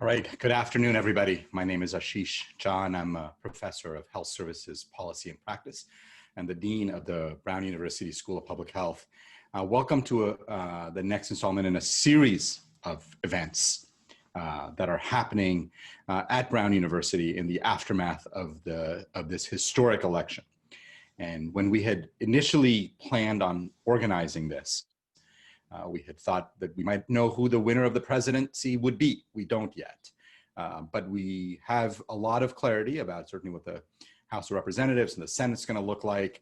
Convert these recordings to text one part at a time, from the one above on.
All right, good afternoon, everybody. My name is Ashish Jha, and I'm a professor of health services policy and practice and the dean of the Brown University School of Public Health. Welcome to the next installment in a series of events that are happening at Brown University in the aftermath of this historic election. And when we had initially planned on organizing this, we had thought that we might know who the winner of the presidency would be. We don't yet, but we have a lot of clarity about certainly what the House of Representatives and the Senate's going to look like.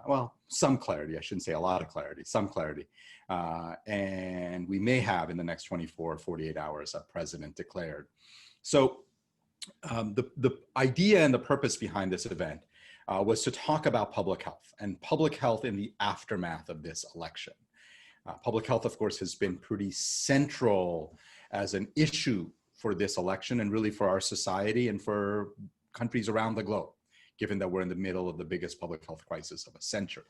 Well, some clarity, I shouldn't say a lot of clarity, some clarity. And we may have in the next 24 or 48 hours a president declared. So the idea and the purpose behind this event was to talk about public health and public health in the aftermath of this election. Public health, of course, has been pretty central as an issue for this election and really for our society and for countries around the globe, given that we're in the middle of the biggest public health crisis of a century.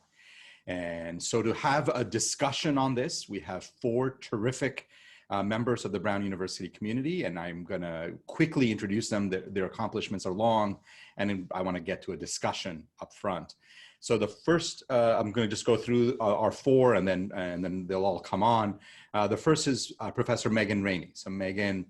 And so to have a discussion on this, we have four terrific members of the Brown University community, and I'm going to quickly introduce them. Their accomplishments are long, and I want to get to a discussion up front. So the first, I'm going to just go through our four, and then they'll all come on. The first is Professor Megan Rainey. So Megan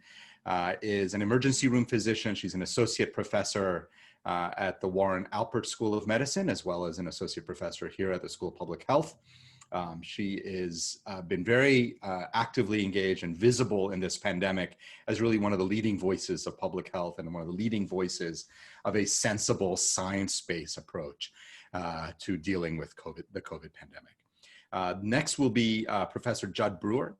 is an emergency room physician. She's an associate professor at the Warren Alpert School of Medicine, as well as an associate professor here at the School of Public Health. She is been very actively engaged and visible in this pandemic as really one of the leading voices of public health and one of the leading voices of a sensible science-based approach to dealing with the COVID pandemic. Next will be Professor Judd Brewer.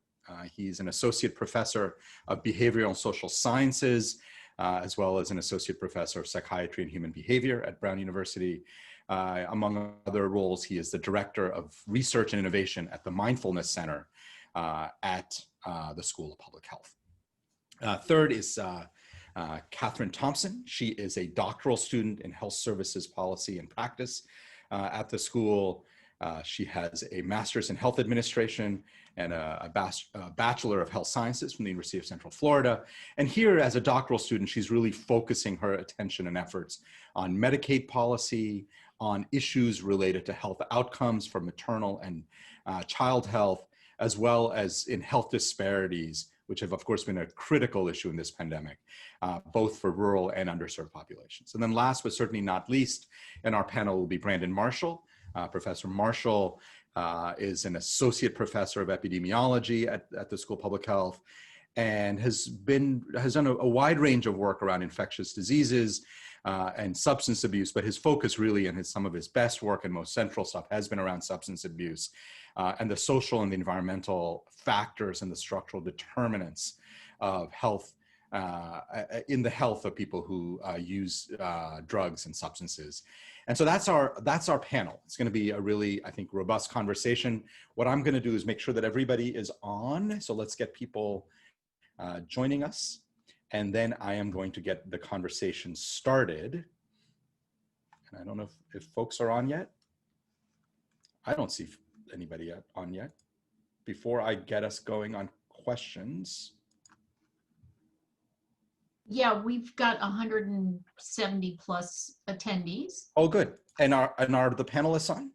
He's an associate professor of behavioral and social sciences, as well as an associate professor of psychiatry and human behavior at Brown University. Among other roles, he is the director of research and innovation at the Mindfulness Center at the School of Public Health. Third is Catherine Thompson. She is a doctoral student in health services policy and practice at the school. She has a master's in health administration and a bachelor of health sciences from the University of Central Florida. And here as a doctoral student, she's really focusing her attention and efforts on Medicaid policy, on issues related to health outcomes for maternal and child health, as well as in health disparities, which have, of course, been a critical issue in this pandemic, both for rural and underserved populations. And then last but certainly not least, in our panel will be Brandon Marshall. Professor Marshall is an associate professor of epidemiology at the School of Public Health and has done a wide range of work around infectious diseases and substance abuse, but his focus really and some of his best work and most central stuff has been around substance abuse and the social and the environmental factors and the structural determinants of health in the health of people who use drugs and substances. And so that's our panel. It's going to be a really, I think, robust conversation. What I'm going to do is make sure that everybody is on. So let's get people joining us. And then I am going to get the conversation started. And I don't know if folks are on yet. I don't see anybody on yet. Before I get us going on questions. Yeah, we've got 170 plus attendees. Oh, good. And are the panelists on?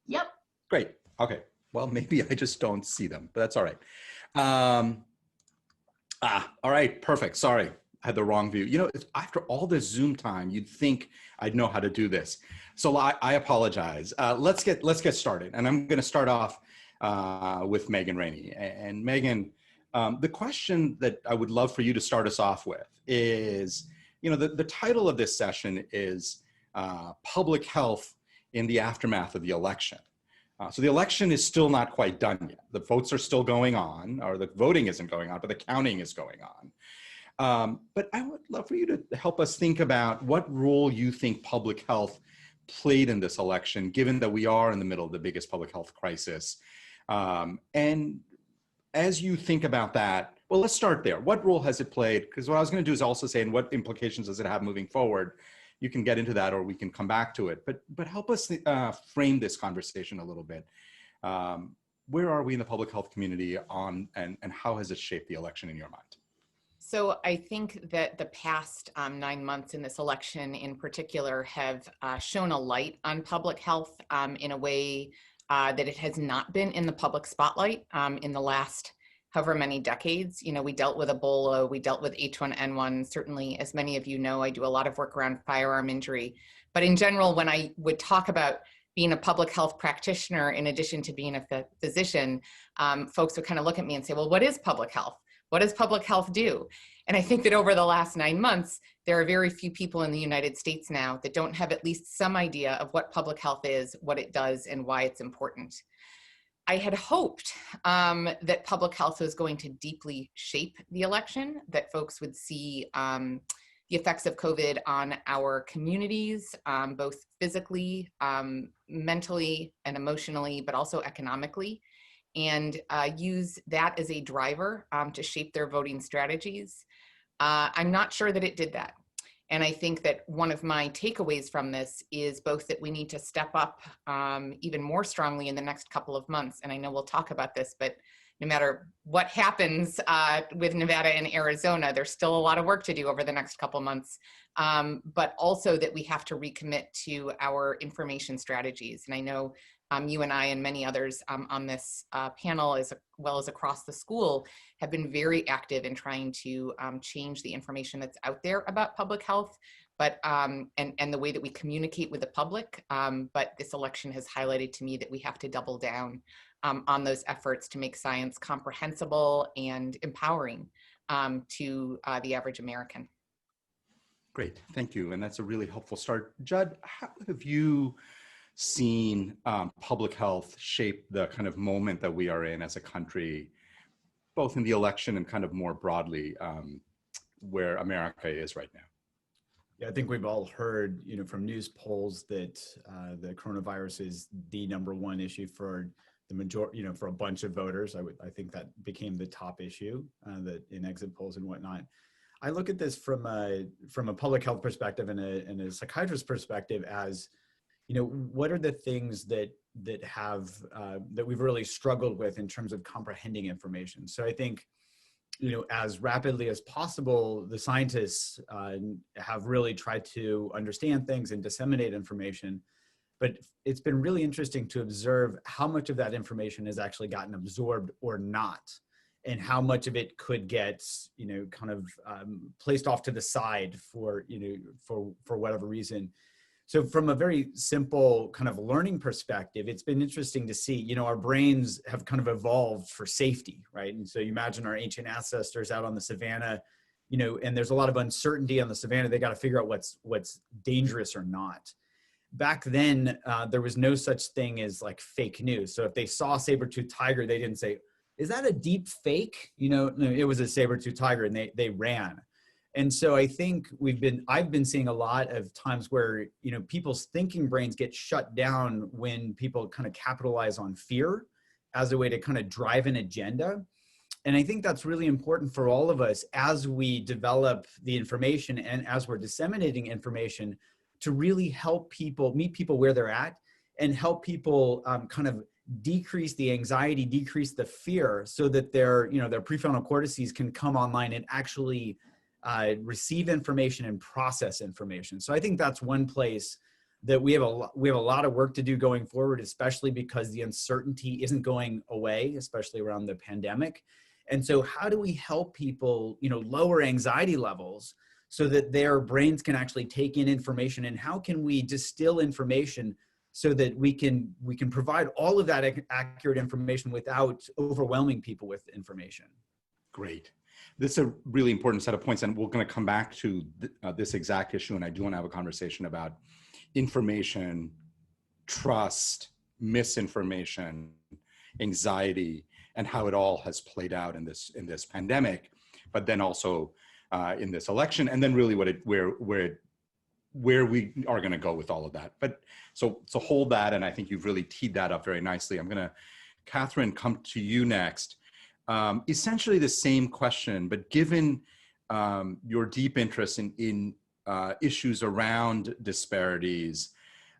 Yep. Great. Okay. Well, maybe I just don't see them, but that's all right. All right. Perfect. Sorry, I had the wrong view. You know, after all this Zoom time, you'd think I'd know how to do this. So I apologize. Let's get started. And I'm going to start off with Megan Rainey. And Megan, the question that I would love for you to start us off with is, you know, the title of this session is Public Health in the Aftermath of the Election. So the election is still not quite done yet. The votes are still going on, or the voting isn't going on, but the counting is going on. But I would love for you to help us think about what role you think public health played in this election, given that we are in the middle of the biggest public health crisis. And as you think about that, well, let's start there. What role has it played? Because what I was going to do is also say, and what implications does it have moving forward? You can get into that, or we can come back to it. But help us frame this conversation a little bit. Where are we in the public health community on, and how has it shaped the election in your mind? So I think that the past 9 months in this election in particular have shown a light on public health in a way that it has not been in the public spotlight in the last however many decades. You know, we dealt with Ebola, we dealt with H1N1. Certainly, as many of you know, I do a lot of work around firearm injury. But in general, when I would talk about being a public health practitioner, in addition to being a physician, folks would kind of look at me and say, well, what is public health? What does public health do? And I think that over the last 9 months, there are very few people in the United States now that don't have at least some idea of what public health is, what it does, and why it's important. I had hoped that public health was going to deeply shape the election, that folks would see the effects of COVID on our communities, both physically, mentally, and emotionally, but also economically, and use that as a driver to shape their voting strategies. I'm not sure that it did that. And I think that one of my takeaways from this is both that we need to step up even more strongly in the next couple of months. And I know we'll talk about this, but no matter what happens with Nevada and Arizona, there's still a lot of work to do over the next couple of months, but also that we have to recommit to our information strategies. And I know you and I and many others on this panel, as well as across the school, have been very active in trying to change the information that's out there about public health, but and the way that we communicate with the public. But this election has highlighted to me that we have to double down on those efforts to make science comprehensible and empowering to the average American. Great, thank you. And that's a really helpful start. Judd, how have you seen public health shape the kind of moment that we are in as a country, both in the election and kind of more broadly where America is right now? Yeah, I think we've all heard, from news polls that the coronavirus is the #1 issue for the majority, for a bunch of voters. I think that became the top issue that in exit polls and whatnot. I look at this from a public health perspective and a psychiatrist perspective as, what are the things that we've really struggled with in terms of comprehending information. So I think, as rapidly as possible, the scientists have really tried to understand things and disseminate information. But it's been really interesting to observe how much of that information has actually gotten absorbed or not, and how much of it could get, kind of placed off to the side for whatever reason. So from a very simple kind of learning perspective, it's been interesting to see, our brains have kind of evolved for safety, right? And so you imagine our ancient ancestors out on the savannah, and there's a lot of uncertainty on the savannah. They got to figure out what's dangerous or not. Back then, there was no such thing as like fake news. So if they saw a saber-toothed tiger, they didn't say, is that a deep fake? No, it was a saber-toothed tiger, and they ran. And so I think I've been seeing a lot of times where, people's thinking brains get shut down when people kind of capitalize on fear as a way to kind of drive an agenda. And I think that's really important for all of us as we develop the information and as we're disseminating information to really help people meet people where they're at and help people kind of decrease the anxiety, decrease the fear, so that their prefrontal cortices can come online and actually receive information and process information. So I think that's one place that we have a lot of work to do going forward, especially because the uncertainty isn't going away, especially around the pandemic. And so how do we help people, lower anxiety levels so that their brains can actually take in information, and how can we distill information so that we can provide all of that accurate information without overwhelming people with information? Great. This is a really important set of points, and we're going to come back to this exact issue, and I do want to have a conversation about information, trust, misinformation, anxiety, and how it all has played out in this pandemic, but then also in this election, and then really where we are going to go with all of that. But so hold that, and I think you've really teed that up very nicely. I'm going to, Catherine, come to you next. Essentially the same question, but given your deep interest in issues around disparities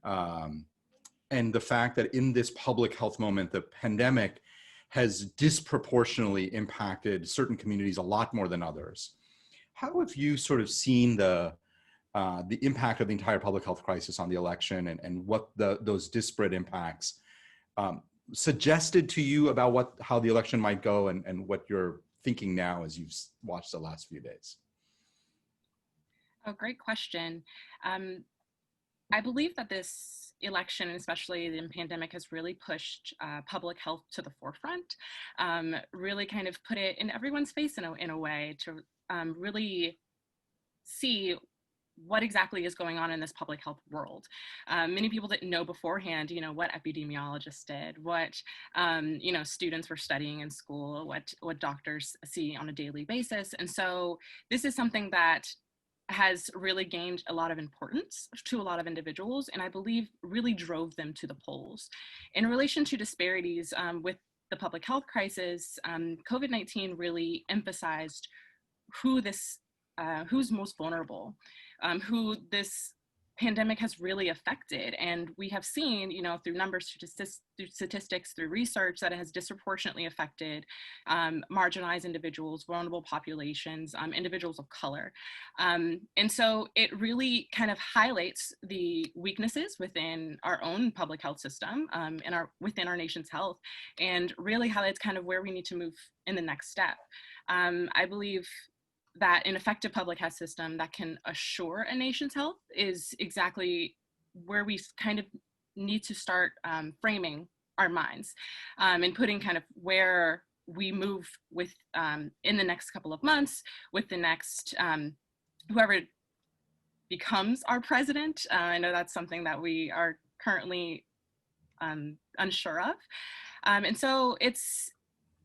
and the fact that in this public health moment, the pandemic has disproportionately impacted certain communities a lot more than others. how have you sort of seen the impact of the entire public health crisis on the election, and what those disparate impacts suggested to you about how the election might go, and what you're thinking now as you've watched the last few days? Oh, great question. I believe that this election, and especially the pandemic, has really pushed public health to the forefront, really kind of put it in everyone's face in a way to really see what exactly is going on in this public health world. Many people didn't know beforehand, what epidemiologists did, what, students were studying in school, what doctors see on a daily basis. And so this is something that has really gained a lot of importance to a lot of individuals, and I believe really drove them to the polls. In relation to disparities with the public health crisis, COVID-19 really emphasized who's most vulnerable, who this pandemic has really affected. And we have seen, through numbers, through statistics, through research, that it has disproportionately affected marginalized individuals, vulnerable populations, individuals of color. And so it really kind of highlights the weaknesses within our own public health system and within our nation's health, and really highlights kind of where we need to move in the next step. I believe that an effective public health system that can assure a nation's health is exactly where we kind of need to start framing our minds and putting kind of where we move with in the next couple of months with the next whoever becomes our president. I know that's something that we are currently unsure of. And so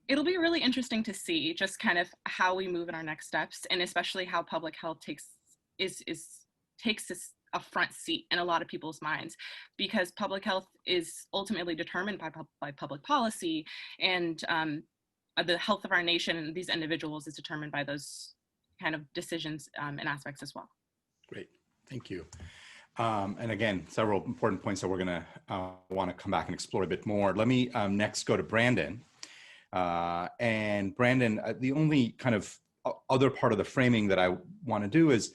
it'll be really interesting to see just kind of how we move in our next steps, and especially how public health takes a front seat in a lot of people's minds, because public health is ultimately determined by public policy, and the health of our nation and these individuals is determined by those kind of decisions and aspects as well. Great, thank you. And again, several important points that we're going to want to come back and explore a bit more. Let me next go to Brandon. And Brandon, the only kind of other part of the framing that I want to do is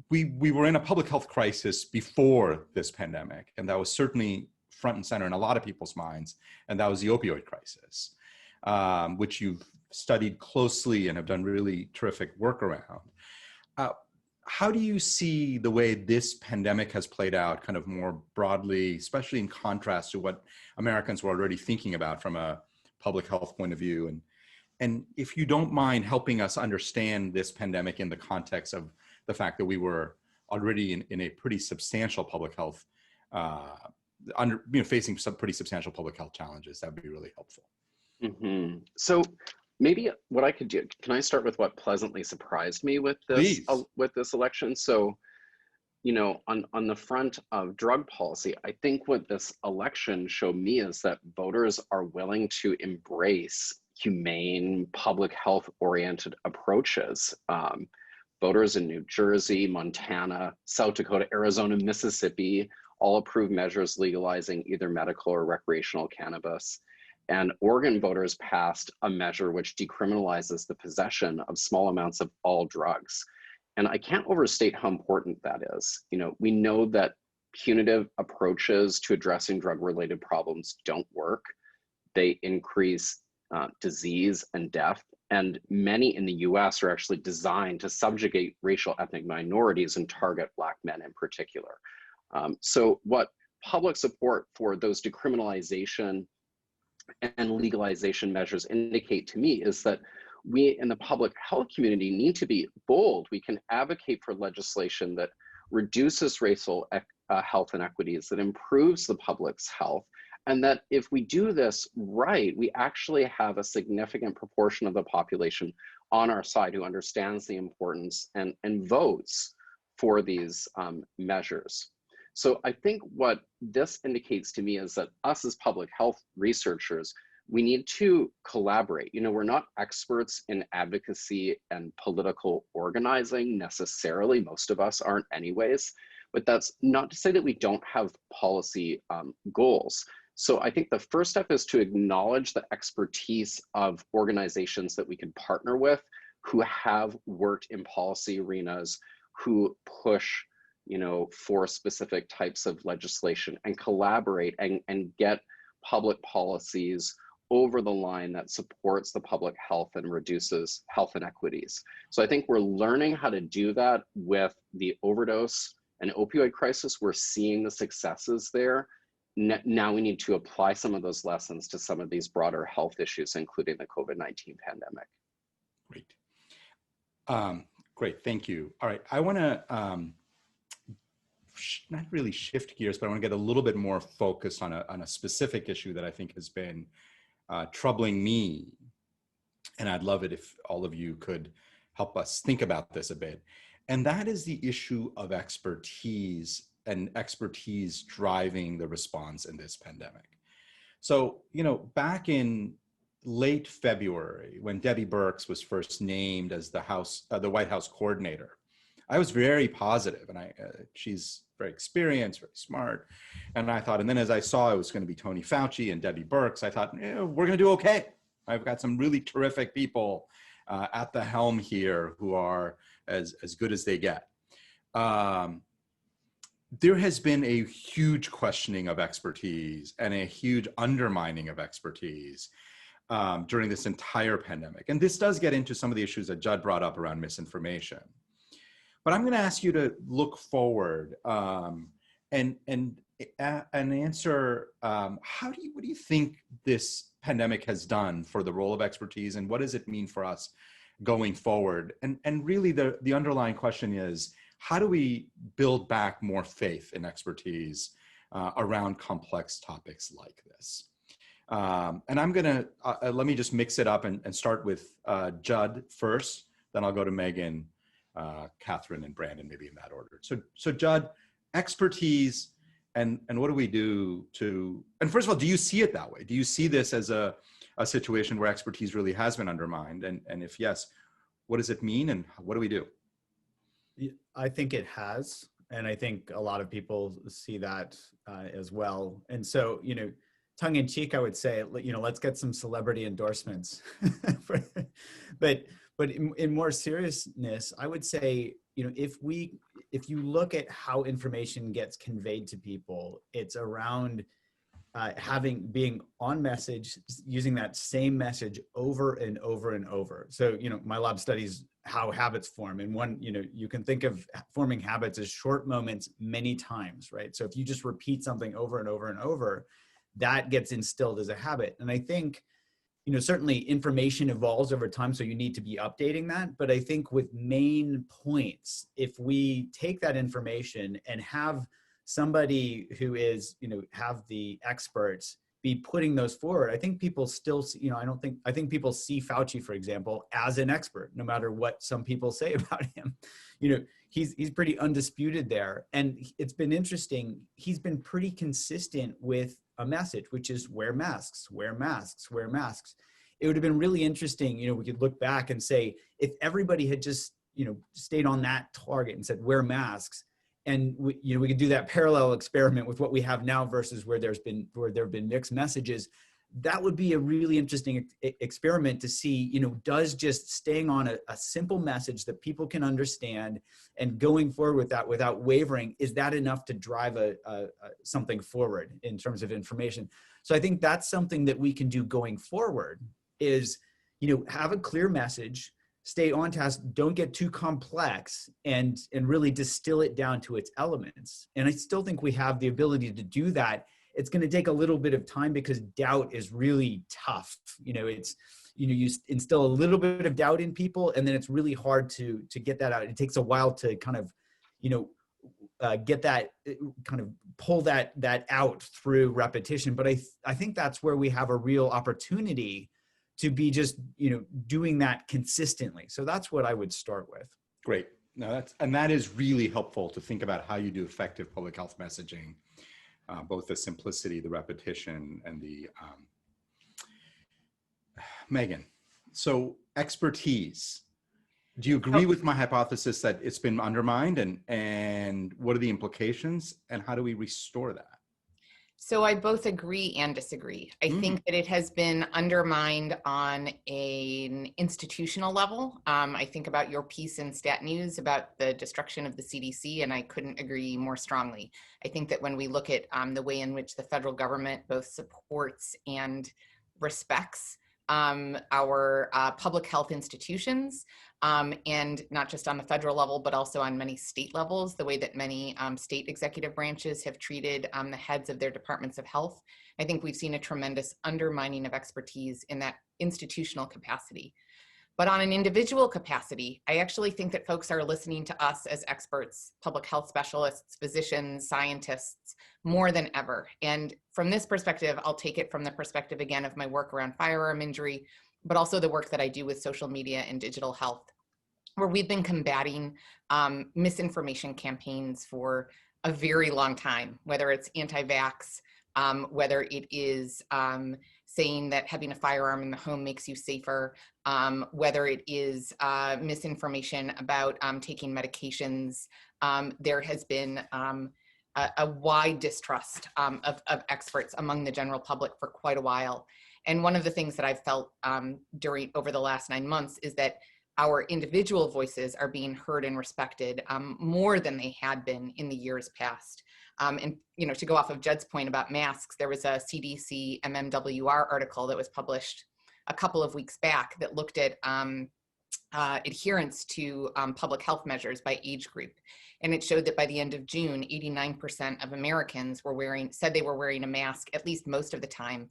we were in a public health crisis before this pandemic, and that was certainly front and center in a lot of people's minds, and that was the opioid crisis, which you've studied closely and have done really terrific work around. How do you see the way this pandemic has played out kind of more broadly, especially in contrast to what Americans were already thinking about from a public health point of view? And if you don't mind helping us understand this pandemic in the context of the fact that we were already in a pretty substantial public health, facing some pretty substantial public health challenges, that would be really helpful. Mm-hmm. So maybe what I could do, can I start with what pleasantly surprised me with this election? So, on the front of drug policy, I think what this election showed me is that voters are willing to embrace humane, public health oriented approaches. Voters in New Jersey, Montana, South Dakota, Arizona, Mississippi all approved measures legalizing either medical or recreational cannabis. And Oregon voters passed a measure which decriminalizes the possession of small amounts of all drugs. And I can't overstate how important that is. We know that punitive approaches to addressing drug-related problems don't work. They increase disease and death. And many in the US are actually designed to subjugate racial ethnic minorities and target Black men in particular. So what public support for those decriminalization and legalization measures indicate to me is that we in the public health community need to be bold. We can advocate for legislation that reduces racial health inequities, that improves the public's health, and that if we do this right, we actually have a significant proportion of the population on our side who understands the importance and votes for these measures. So I think what this indicates to me is that us as public health researchers, we need to collaborate. We're not experts in advocacy and political organizing necessarily. Most of us aren't anyways, but that's not to say that we don't have policy goals. So I think the first step is to acknowledge the expertise of organizations that we can partner with who have worked in policy arenas, who push, you know, for specific types of legislation and collaborate and get public policies over the line that supports the public health and reduces health inequities. So I think we're learning how to do that with the overdose and opioid crisis. We're seeing the successes there. Now we need to apply some of those lessons to some of these broader health issues, including the COVID-19 pandemic. Great. Great, thank you. All right, I wanna not really shift gears, but I wanna get a little bit more focused on a specific issue that I think has been troubling me. And I'd love it if all of you could help us think about this a bit. And that is the issue of expertise and expertise driving the response in this pandemic. So, you know, back in late February, when Debbie Birx was first named as the White House coordinator, I was very positive, and she's very experienced, very smart. And I thought, and then as I saw it was going to be Tony Fauci and Debbie Birx, I thought, we're going to do okay. I've got some really terrific people at the helm here who are as good as they get. There has been a huge questioning of expertise and a huge undermining of expertise during this entire pandemic. And this does get into some of the issues that Judd brought up around misinformation. But I'm going to ask you to look forward and answer what do you think this pandemic has done for the role of expertise, and what does it mean for us going forward? And really the underlying question is, how do we build back more faith in expertise around complex topics like this? And I'm gonna, let me just mix it up and start with Judd first, then I'll go to Megan, Catherine, and Brandon, maybe in that order. So Judd, expertise, and what do we do to, and first of all, do you see it that way? Do you see this as a situation where expertise really has been undermined? And if yes, what does it mean, and what do we do? I think it has, and I think a lot of people see that as well. And so, you know, tongue in cheek, I would say, you know, let's get some celebrity endorsements. but in more seriousness, I would say, you know, if you look at how information gets conveyed to people, it's around being on message, using that same message over and over and over. So, you know, my lab studies how habits form. And one, you know, you can think of forming habits as short moments many times, right? So if you just repeat something over and over and over, that gets instilled as a habit. And I think, you know, certainly information evolves over time, so you need to be updating that. But I think with main points, if we take that information and have somebody who is, you know, have the experts be putting those forward, I think people still, you know, I think people see Fauci, for example, as an expert, no matter what some people say about him. You know, he's pretty undisputed there. And it's been interesting. He's been pretty consistent with a message, which is wear masks, wear masks, wear masks. It would have been really interesting, you know, we could look back and say, if everybody had just, you know, stayed on that target and said, wear masks, and we could do that parallel experiment with what we have now versus where there have been mixed messages. That would be a really interesting experiment to see, you know, does just staying on a simple message that people can understand and going forward with that without wavering, is that enough to drive something forward in terms of information? So I think that's something that we can do going forward is, you know, have a clear message, stay on task, don't get too complex, and really distill it down to its elements. And I still think we have the ability to do that. It's going to take a little bit of time because doubt is really tough. You know, it's, you know, you instill a little bit of doubt in people, and then it's really hard to get that out. It takes a while to kind of, you know, get that, kind of pull that out through repetition. But I think that's where we have a real opportunity to be just, you know, doing that consistently. So that's what I would start with. Great. No, that is really helpful to think about how you do effective public health messaging, both the simplicity, the repetition, and the Megan. So expertise. Do you agree with my hypothesis that it's been undermined, and what are the implications, and how do we restore that? So I both agree and disagree. I think that it has been undermined on an institutional level. I think about your piece in Stat News about the destruction of the CDC, and I couldn't agree more strongly. I think that when we look at the way in which the federal government both supports and respects our public health institutions, and not just on the federal level, but also on many state levels, the way that many state executive branches have treated the heads of their departments of health. I think we've seen a tremendous undermining of expertise in that institutional capacity. But on an individual capacity, I actually think that folks are listening to us as experts, public health specialists, physicians, scientists, more than ever. And from this perspective, I'll take it from the perspective, again, of my work around firearm injury, but also the work that I do with social media and digital health, where we've been combating misinformation campaigns for a very long time, whether it's anti-vax, whether it is saying that having a firearm in the home makes you safer, whether it is misinformation about taking medications. There has been a wide distrust of experts among the general public for quite a while. And one of the things that I've felt over the last 9 months is that our individual voices are being heard and respected more than they had been in the years past. And to go off of Judd's point about masks, there was a CDC MMWR article that was published a couple of weeks back that looked at adherence to public health measures by age group. And it showed that by the end of June, 89% of Americans said they were wearing a mask at least most of the time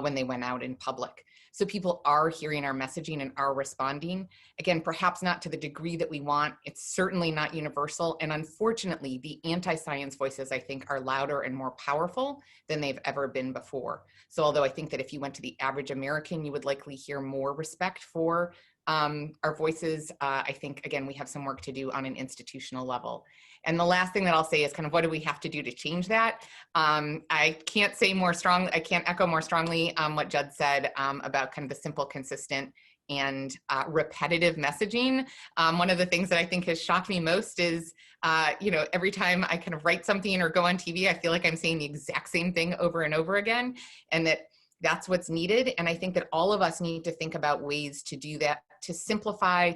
when they went out in public. So people are hearing our messaging and are responding. Again, perhaps not to the degree that we want. It's certainly not universal. And unfortunately, the anti-science voices, I think, are louder and more powerful than they've ever been before. So although I think that if you went to the average American, you would likely hear more respect for our voices, I think, again, we have some work to do on an institutional level. And the last thing that I'll say is kind of what do we have to do to change that? I can't say more strongly, I can't echo more strongly what Judd said about kind of the simple, consistent, and repetitive messaging. One of the things that I think has shocked me most is, every time I kind of write something or go on TV, I feel like I'm saying the exact same thing over and over again, and that's what's needed. And I think that all of us need to think about ways to do that, to simplify.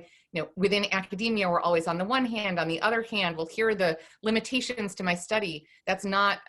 Within academia, we're always on the one hand, on the other hand, well, here are the limitations to my study. That's not,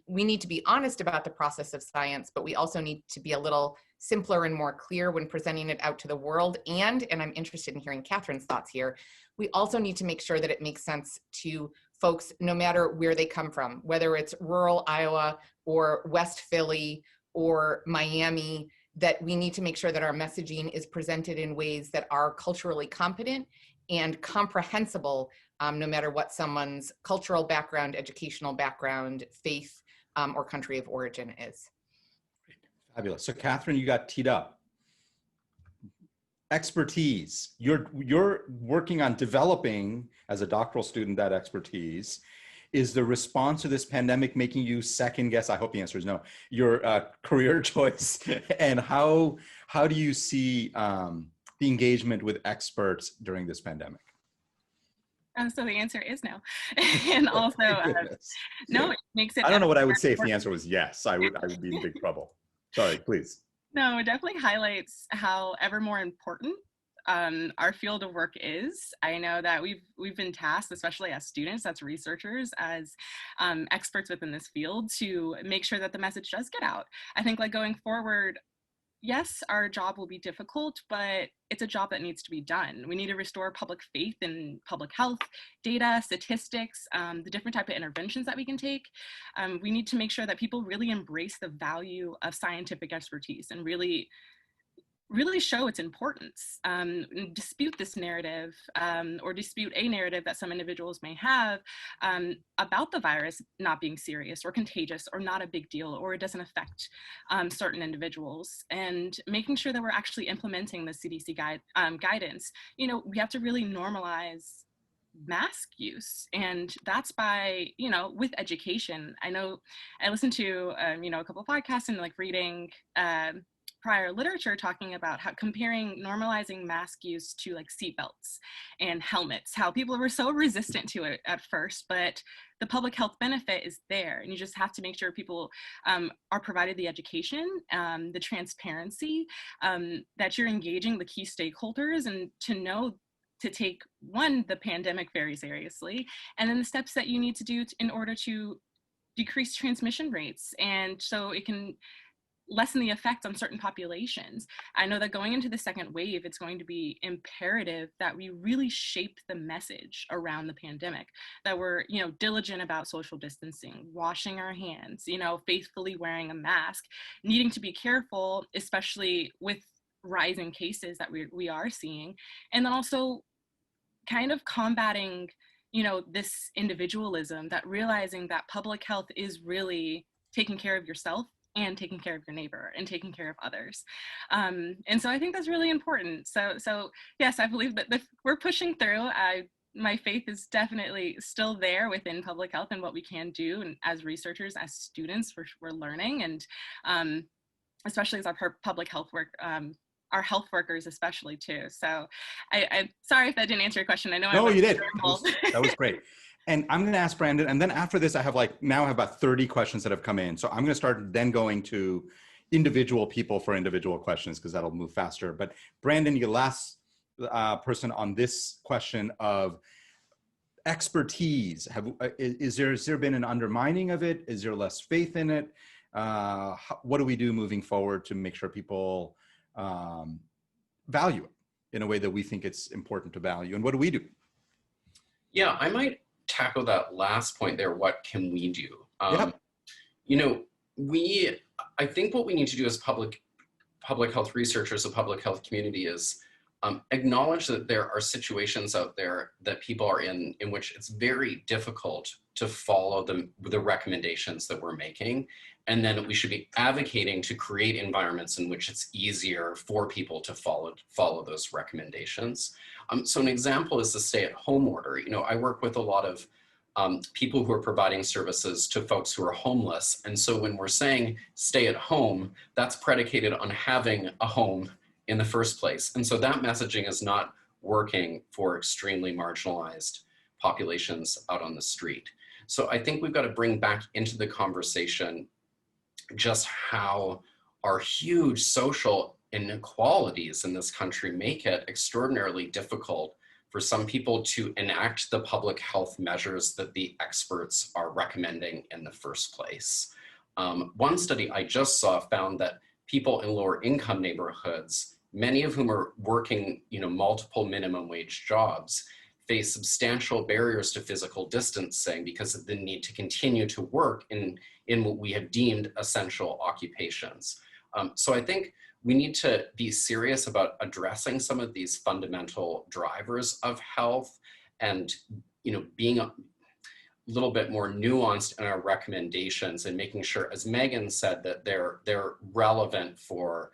we need to be honest about the process of science, but we also need to be a little simpler and more clear when presenting it out to the world. And I'm interested in hearing Catherine's thoughts here, we also need to make sure that it makes sense to folks, no matter where they come from, whether it's rural Iowa or West Philly or Miami, that we need to make sure that our messaging is presented in ways that are culturally competent and comprehensible, no matter what someone's cultural background, educational background, faith, or country of origin is. Fabulous. So Catherine, you got teed up. Expertise. You're working on developing, as a doctoral student, that expertise. Is the response to this pandemic making you second guess, I hope the answer is no, your career choice? And how do you see the engagement with experts during this pandemic? So the answer is no. And also, no, it makes it. I don't know what I would say if the answer was yes. I would be in big trouble. Sorry, please. No, it definitely highlights how ever more important our field of work is. I know that we've been tasked, especially as students, as researchers, as experts within this field, to make sure that the message does get out. I think, like, going forward, yes, our job will be difficult, but it's a job that needs to be done. We need to restore public faith in public health, data, statistics, the different type of interventions that we can take. We need to make sure that people really embrace the value of scientific expertise and really show its importance, dispute this narrative, or dispute a narrative that some individuals may have about the virus not being serious or contagious or not a big deal, or it doesn't affect certain individuals, and making sure that we're actually implementing the CDC guidance. We have to really normalize mask use, and that's by, with education. I know I listened to, a couple of podcasts and reading prior literature talking about how normalizing mask use to like seatbelts and helmets, how people were so resistant to it at first, but the public health benefit is there. And you just have to make sure people are provided the education, the transparency, that you're engaging the key stakeholders, and to know to take, one, the pandemic very seriously, and then the steps that you need to do in order to decrease transmission rates, and so it can lessen the effect on certain populations. I know that going into the second wave, it's going to be imperative that we really shape the message around the pandemic, that we're, diligent about social distancing, washing our hands, faithfully wearing a mask, needing to be careful, especially with rising cases that we are seeing, and then also kind of combating this individualism, that realizing that public health is really taking care of yourself and taking care of your neighbor and taking care of others. And so I think that's really important. So yes, I believe that we're pushing through. My faith is definitely still there within public health and what we can do. And as researchers, as students, we're learning, and especially as our public health work, our health workers especially too. So I'm sorry if that didn't answer your question. I know No, you did. That was great. And I'm going to ask Brandon, and then after this, I have about 30 questions that have come in. So I'm going to start then going to individual people for individual questions, because that'll move faster. But Brandon, you're the last person on this question of expertise. Is there been an undermining of it? Is there less faith in it? What do we do moving forward to make sure people value it in a way that we think it's important to value? And what do we do? Yeah, I might tackle that last point there. What can we do? Yeah. I think what we need to do as public health researchers, the public health community, is acknowledge that there are situations out there that people are in which it's very difficult to follow the recommendations that we're making. And then we should be advocating to create environments in which it's easier for people to follow those recommendations. So an example is the stay-at-home order. I work with a lot of people who are providing services to folks who are homeless. And so when we're saying stay at home, that's predicated on having a home in the first place. And so that messaging is not working for extremely marginalized populations out on the street. So I think we've got to bring back into the conversation just how our huge social inequalities in this country make it extraordinarily difficult for some people to enact the public health measures that the experts are recommending in the first place. One study I just saw found that people in lower income neighborhoods, many of whom are working, multiple minimum wage jobs, face substantial barriers to physical distancing because of the need to continue to work in what we have deemed essential occupations. So I think we need to be serious about addressing some of these fundamental drivers of health, and being a little bit more nuanced in our recommendations, and making sure, as Megan said, that they're relevant for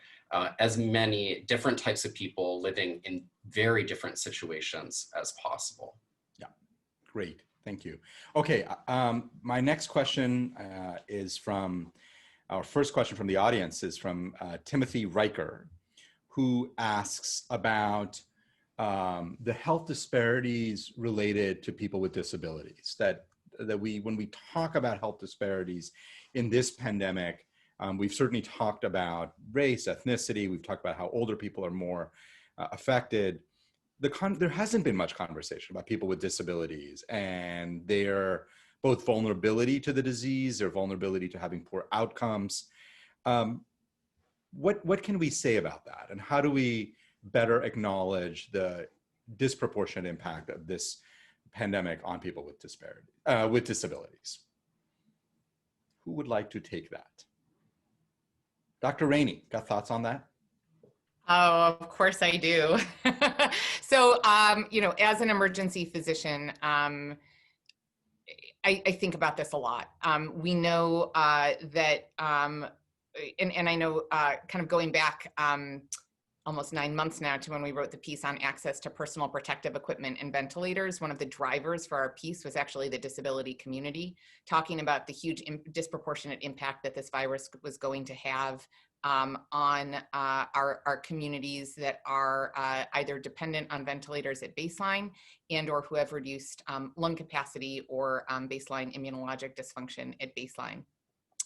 as many different types of people living in very different situations as possible. Yeah, great, thank you. Okay, my next question is from, our first question from the audience is from Timothy Riker, who asks about the health disparities related to people with disabilities. That when we talk about health disparities in this pandemic, we've certainly talked about race, ethnicity, we've talked about how older people are more affected. There hasn't been much conversation about people with disabilities and their both vulnerability to the disease, their vulnerability to having poor outcomes. What can we say about that? And how do we better acknowledge the disproportionate impact of this pandemic on people with disabilities? Who would like to take that? Dr. Rainey, got thoughts on that? Oh, of course I do. So, as an emergency physician, I think about this a lot. We know that, and I know kind of going back almost 9 months now to when we wrote the piece on access to personal protective equipment and ventilators, one of the drivers for our piece was actually the disability community, talking about the huge disproportionate impact that this virus was going to have on our communities that are either dependent on ventilators at baseline and or who have reduced lung capacity or baseline immunologic dysfunction at baseline.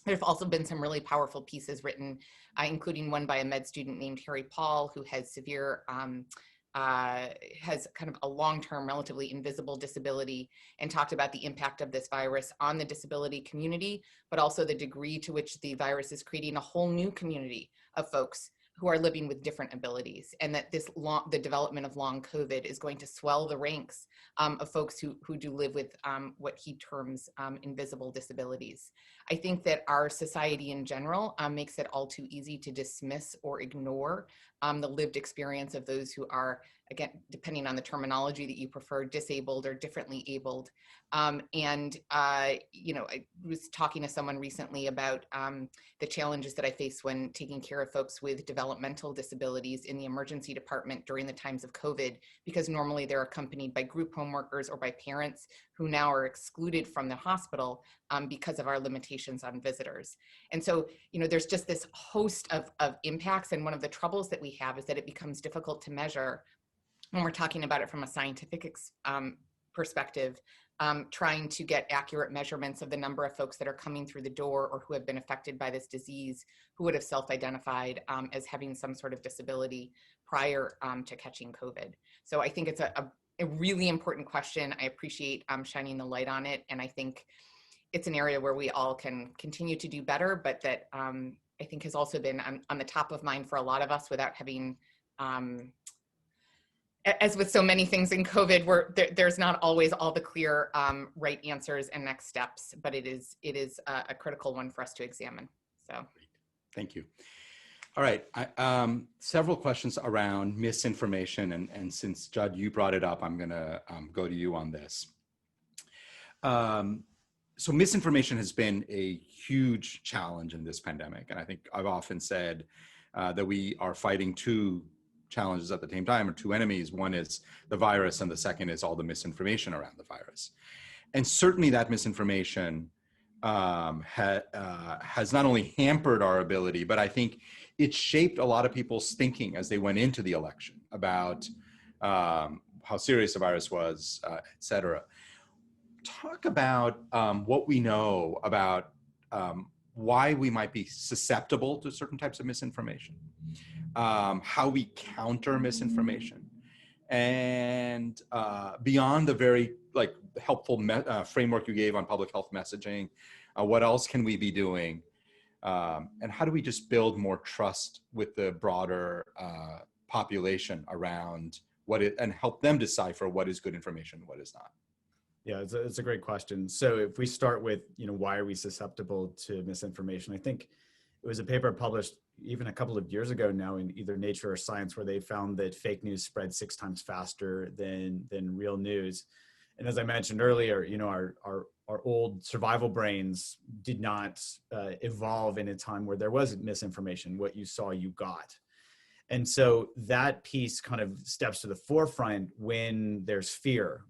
There have also been some really powerful pieces written, including one by a med student named Harry Paul, who has severe, has kind of a long-term, relatively invisible disability, and talked about the impact of this virus on the disability community, but also the degree to which the virus is creating a whole new community of folks who are living with different abilities, and that the development of long COVID is going to swell the ranks of folks who do live with what he terms invisible disabilities. I think that our society in general makes it all too easy to dismiss or ignore the lived experience of those who are, again, depending on the terminology that you prefer, disabled or differently abled. You know, I was talking to someone recently about the challenges that I face when taking care of folks with developmental disabilities in the emergency department during the times of COVID, because normally they're accompanied by group home workers or by parents who now are excluded from the hospital because of our limitations on visitors. And so, you know, there's just this host of impacts. And one of the troubles that we have is that it becomes difficult to measure when we're talking about it from a scientific perspective, trying to get accurate measurements of the number of folks that are coming through the door or who have been affected by this disease, who would have self-identified as having some sort of disability prior to catching COVID. So I think it's a really important question. I appreciate shining the light on it. And I think it's an area where we all can continue to do better, but that I think has also been on the top of mind for a lot of us without having, as with so many things in COVID, where there's not always all the clear right answers and next steps, but it is a critical one for us to examine. So, thank you. All right, several questions around misinformation, and since Judd, you brought it up, I'm gonna go to you on this. So misinformation has been a huge challenge in this pandemic, and I think I've often said that we are fighting two challenges at the same time, or two enemies. One is the virus, and the second is all the misinformation around the virus. And certainly that misinformation has not only hampered our ability, but I think it shaped a lot of people's thinking as they went into the election about how serious the virus was, et cetera. Talk about what we know about why we might be susceptible to certain types of misinformation, how we counter misinformation, and beyond the very helpful framework you gave on public health messaging, what else can we be doing, and how do we just build more trust with the broader population around and help them decipher what is good information and what is not? Yeah, it's a great question. So if we start with, why are we susceptible to misinformation? I think it was a paper published even a couple of years ago now in either Nature or Science, where they found that fake news spread 6 times faster than real news. And as I mentioned earlier, our old survival brains did not evolve in a time where there was misinformation. What you saw, you got. And so that piece kind of steps to the forefront when there's fear,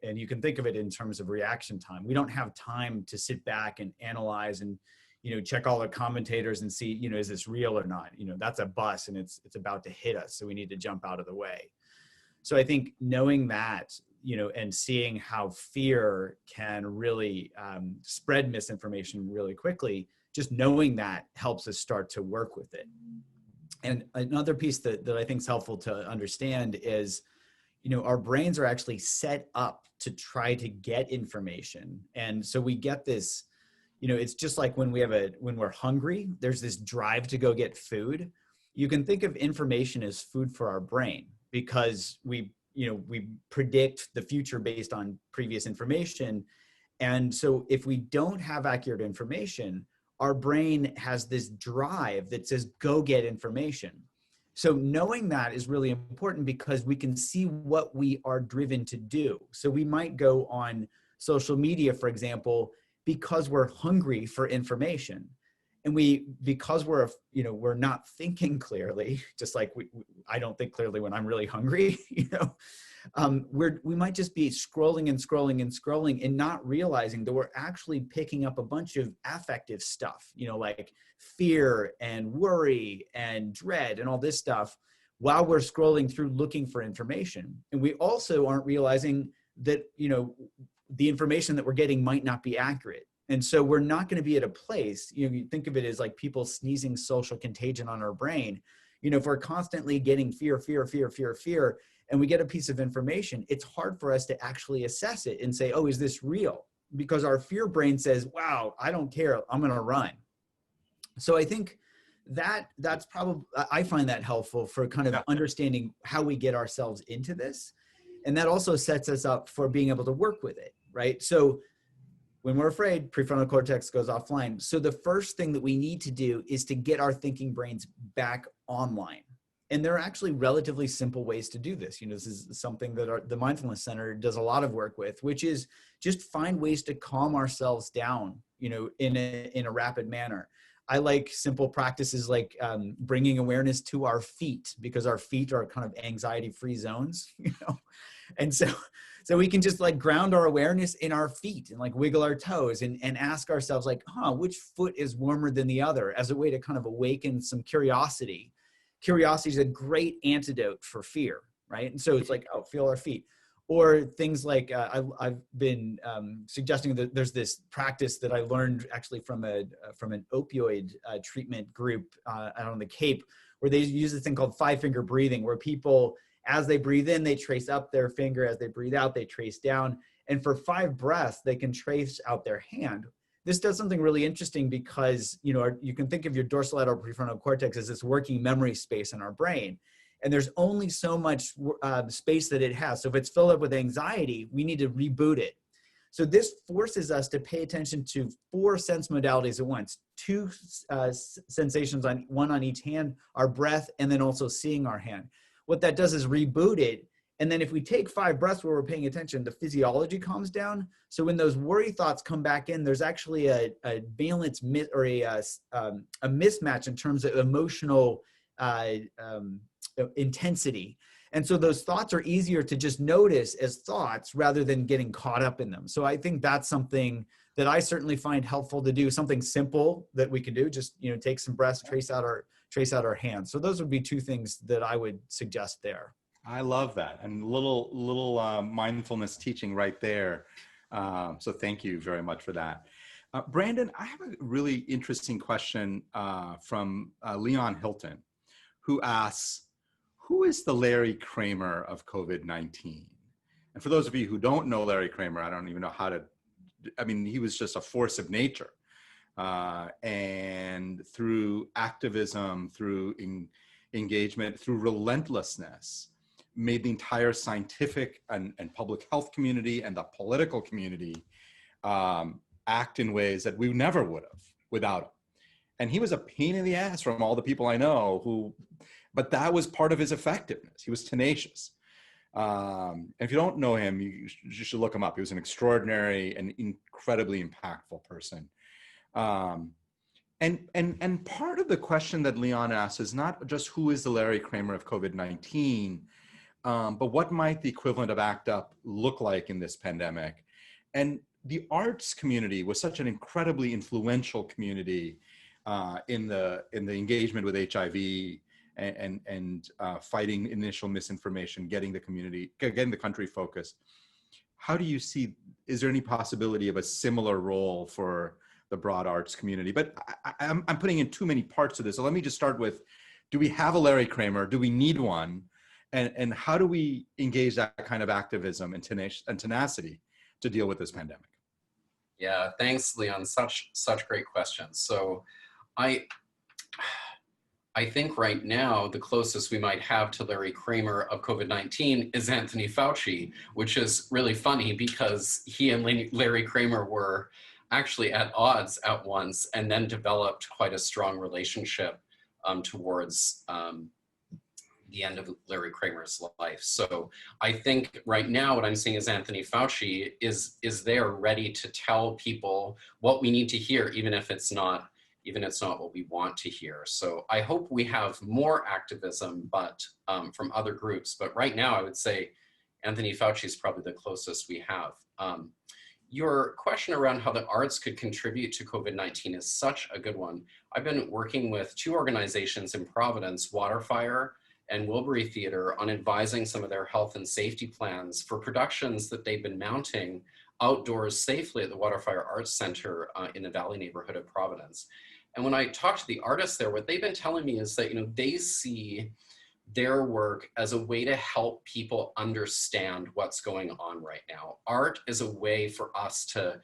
and you can think of it in terms of reaction time. We don't have time to sit back and analyze and, check all the commentators and see, is this real or not? That's a bus and it's about to hit us. So we need to jump out of the way. So I think knowing that, and seeing how fear can really spread misinformation really quickly, just knowing that helps us start to work with it. And another piece that I think is helpful to understand is, our brains are actually set up to try to get information. And so we get this, it's just like when we're hungry, there's this drive to go get food. You can think of information as food for our brain, because we predict the future based on previous information. And so if we don't have accurate information, our brain has this drive that says, go get information. So knowing that is really important, because we can see what we are driven to do. So we might go on social media, for example, because we're hungry for information. And because we're not thinking clearly, just like I don't think clearly when I'm really hungry, we might just be scrolling and scrolling and scrolling and not realizing that we're actually picking up a bunch of affective stuff, like fear and worry and dread and all this stuff while we're scrolling through looking for information. And we also aren't realizing that, the information that we're getting might not be accurate. And so we're not going to be at a place, you think of it as like people sneezing social contagion on our brain. If we're constantly getting fear, and we get a piece of information, it's hard for us to actually assess it and say, oh, is this real? Because our fear brain says, wow, I don't care, I'm going to run. So I think that's probably, I find that helpful for kind of understanding how we get ourselves into this. And that also sets us up for being able to work with it, right? So when we're afraid, prefrontal cortex goes offline. So the first thing that we need to do is to get our thinking brains back online. And there are actually relatively simple ways to do this. This is something that the Mindfulness Center does a lot of work with, which is just find ways to calm ourselves down, in a rapid manner. I like simple practices like bringing awareness to our feet, because our feet are kind of anxiety-free zones, And so we can just like ground our awareness in our feet and like wiggle our toes and ask ourselves like, which foot is warmer than the other, as a way to kind of awaken some curiosity. Curiosity is a great antidote for fear, right? And so it's like, feel our feet. Or things like I've been suggesting that there's this practice that I learned actually from an opioid treatment group out on the Cape, where they use this thing called 5-finger breathing, where people, as they breathe in, they trace up their finger. As they breathe out, they trace down. And for 5 breaths, they can trace out their hand. This does something really interesting because, you can think of your dorsolateral prefrontal cortex as this working memory space in our brain. And there's only so much space that it has. So if it's filled up with anxiety, we need to reboot it. So this forces us to pay attention to 4 sense modalities at once, 2 sensations, one on each hand, our breath, and then also seeing our hand. What that does is reboot it. And then if we take 5 breaths where we're paying attention, the physiology calms down. So when those worry thoughts come back in, there's actually a balance or a mismatch in terms of emotional intensity. And so those thoughts are easier to just notice as thoughts rather than getting caught up in them. So I think that's something that I certainly find helpful to do, something simple that we can do, just, take some breaths, trace out our hands. So those would be 2 things that I would suggest there. I love that. And little mindfulness teaching right there. So thank you very much for that. Brandon, I have a really interesting question from Leon Hilton, who asks, who is the Larry Kramer of COVID-19? And for those of you who don't know Larry Kramer, I don't even know he was just a force of nature. And through activism, through engagement, through relentlessness, made the entire scientific and public health community and the political community act in ways that we never would have without him. And he was a pain in the ass from all the people I know but that was part of his effectiveness. He was tenacious. And if you don't know him, you should look him up. He was an extraordinary and incredibly impactful person. And part of the question that Leon asks is not just who is the Larry Kramer of COVID-19, but what might the equivalent of ACT UP look like in this pandemic? And the arts community was such an incredibly influential community in the engagement with HIV and fighting initial misinformation, getting the country focused. How do you see, is there any possibility of a similar role for the broad arts community? But I'm putting in too many parts of this. So let me just start with, do we have a Larry Kramer? Do we need one? And how do we engage that kind of activism and tenacity to deal with this pandemic? Yeah, thanks, Leon. Such great questions. So I think right now, the closest we might have to Larry Kramer of COVID-19 is Anthony Fauci, which is really funny because he and Larry Kramer were actually at odds at once and then developed quite a strong relationship towards the end of Larry Kramer's life. So I think right now what I'm seeing is Anthony Fauci is there ready to tell people what we need to hear, even if it's not even if it's not what we want to hear. So I hope we have more activism, but from other groups. But right now, I would say Anthony Fauci is probably the closest we have. Your question around how the arts could contribute to COVID-19 is such a good one. I've been working with two organizations in Providence, Waterfire and Wilbury Theater, on advising some of their health and safety plans for productions that they've been mounting outdoors safely at the Waterfire Arts Center in the Valley neighborhood of Providence. And when I talk to the artists there, what they've been telling me is that, they see their work as a way to help people understand what's going on right now. Art is a way for us to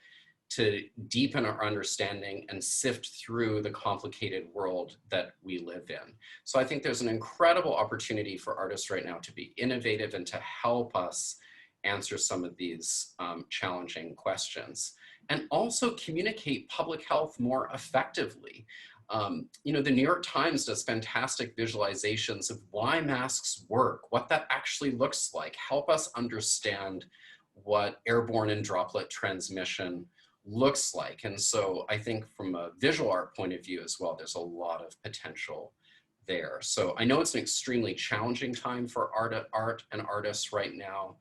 deepen our understanding and sift through the complicated world that we live in. So I think there's an incredible opportunity for artists right now to be innovative and to help us answer some of these challenging questions, and also communicate public health more effectively. The New York Times does fantastic visualizations of why masks work, what that actually looks like, help us understand what airborne and droplet transmission looks like. And so I think from a visual art point of view as well, there's a lot of potential there. So I know it's an extremely challenging time for art and artists right now,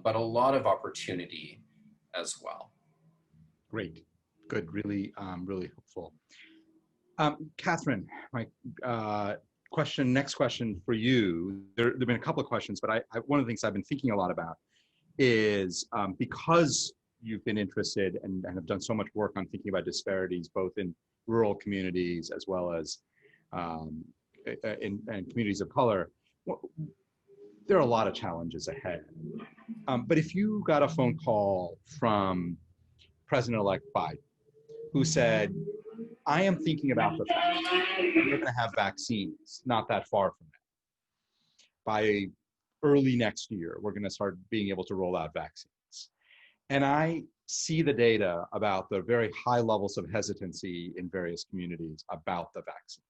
but a lot of opportunity as well. Great, good, really, really helpful. Catherine, my next question for you. There have been a couple of questions, but one of the things I've been thinking a lot about is because you've been interested and have done so much work on thinking about disparities, both in rural communities as well as in communities of color, there are a lot of challenges ahead. But if you got a phone call from President-elect Biden, who said, I am thinking about the fact that we're going to have vaccines not that far from now. By early next year, we're going to start being able to roll out vaccines. And I see the data about the very high levels of hesitancy in various communities about the vaccine.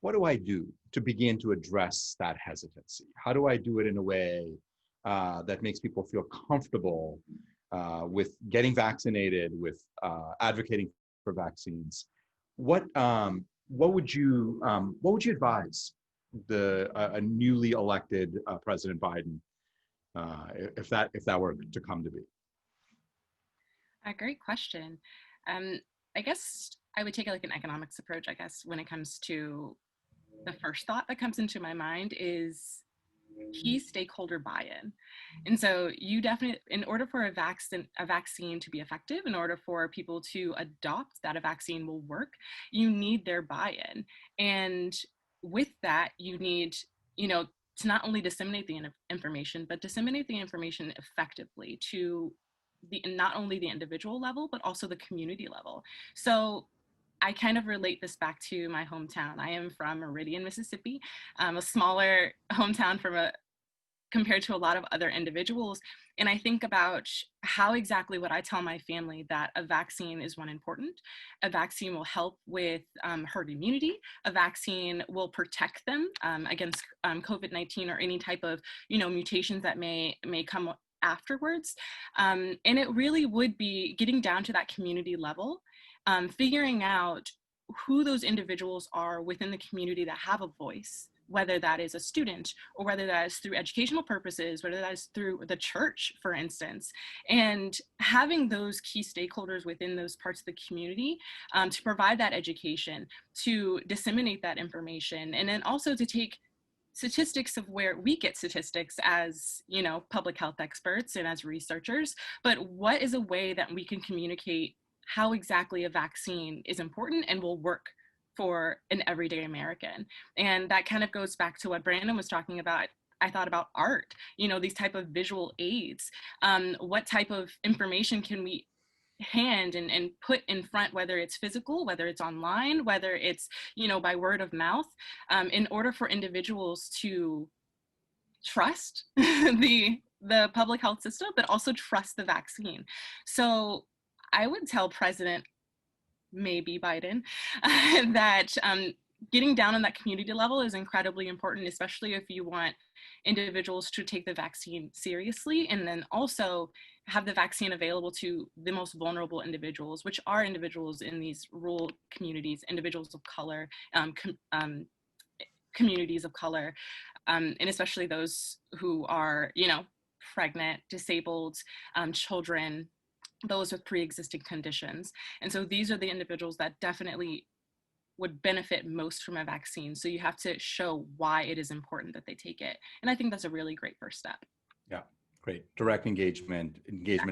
What do I do to begin to address that hesitancy? How do I do it in a way that makes people feel comfortable with getting vaccinated, with advocating for vaccines? What would you advise a newly elected President Biden if that were to come to be? A great question. I guess I would take an economics approach. I guess when it comes to the first thought that comes into my mind is key stakeholder buy-in. And so you definitely, in order for a vaccine to be effective, in order for people to adopt that a vaccine will work, you need their buy-in. And with that, you need, to not only disseminate the information, but disseminate the information effectively to not only the individual level, but also the community level. So I kind of relate this back to my hometown. I am from Meridian, Mississippi, a smaller hometown compared to a lot of other individuals. And I think about how exactly would I tell my family that a vaccine is important. A vaccine will help with herd immunity. A vaccine will protect them against COVID-19 or any type of, mutations that may come afterwards. And it really would be getting down to that community level, figuring out who those individuals are within the community that have a voice, whether that is a student or whether that is through educational purposes, whether that is through the church, for instance, and having those key stakeholders within those parts of the community to provide that education, to disseminate that information, and then also to take statistics of where we get statistics as, public health experts and as researchers, but what is a way that we can communicate how exactly a vaccine is important and will work for an everyday American. And that kind of goes back to what Brandon was talking about. I thought about art, these type of visual aids. What type of information can we hand and put in front, whether it's physical, whether it's online, whether it's, by word of mouth, in order for individuals to trust the public health system, but also trust the vaccine. So I would tell President maybe Biden that getting down on that community level is incredibly important, especially if you want individuals to take the vaccine seriously, and then also have the vaccine available to the most vulnerable individuals, which are individuals in these rural communities, individuals of color, communities of color, and especially those who are, you know, pregnant, disabled, children, those with pre-existing conditions. And so these are the individuals that definitely would benefit most from a vaccine. So you have to show why it is important that they take it. And I think that's a really great first step. Yeah, great. Direct engagement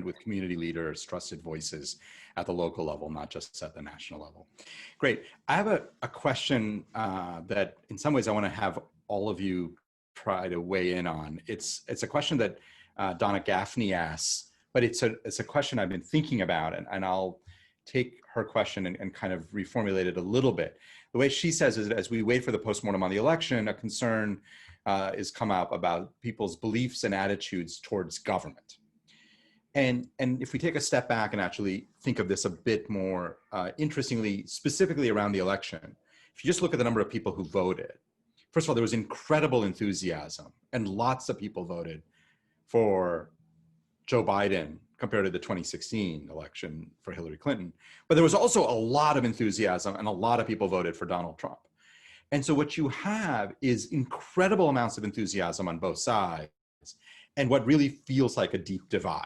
with community leaders, trusted voices at the local level, not just at the national level. Great. I have a question that in some ways I want to have all of you try to weigh in on. It's a question that Donna Gaffney asks, but it's a question I've been thinking about, and I'll take her question and kind of reformulate it a little bit. The way she says is that as we wait for the postmortem on the election, a concern is come up about people's beliefs and attitudes towards government. And if we take a step back and actually think of this a bit more interestingly, specifically around the election, if you just look at the number of people who voted, first of all, there was incredible enthusiasm and lots of people voted for Joe Biden compared to the 2016 election for Hillary Clinton. But there was also a lot of enthusiasm and a lot of people voted for Donald Trump. And so what you have is incredible amounts of enthusiasm on both sides and what really feels like a deep divide.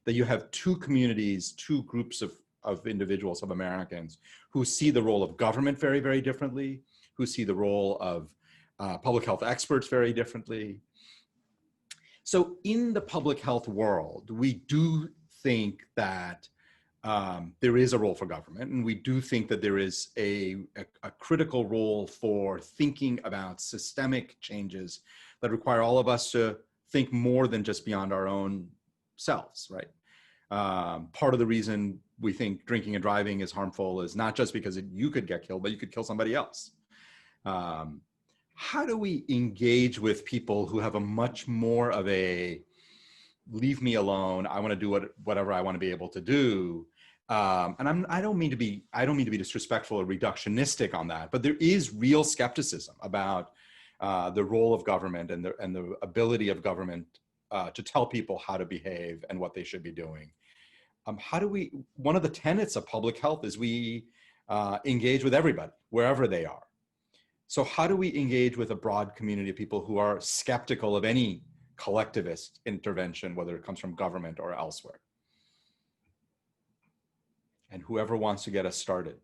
That you have two communities, two groups of individuals, of Americans who see the role of government very, very differently, who see the role of public health experts very differently. So in the public health world, we do think that there is a role for government, and we do think that there is a critical role for thinking about systemic changes that require all of us to think more than just beyond our own selves, right? Part of the reason we think drinking and driving is harmful is not just because you could get killed, but you could kill somebody else. How do we engage with people who have a much more of a leave me alone, I want to do whatever I want to be able to do? And I don't mean to be disrespectful or reductionistic on that, but there is real skepticism about the role of government and the ability of government to tell people how to behave and what they should be doing. One of the tenets of public health is we engage with everybody, wherever they are. So how do we engage with a broad community of people who are skeptical of any collectivist intervention, whether it comes from government or elsewhere? And whoever wants to get us started.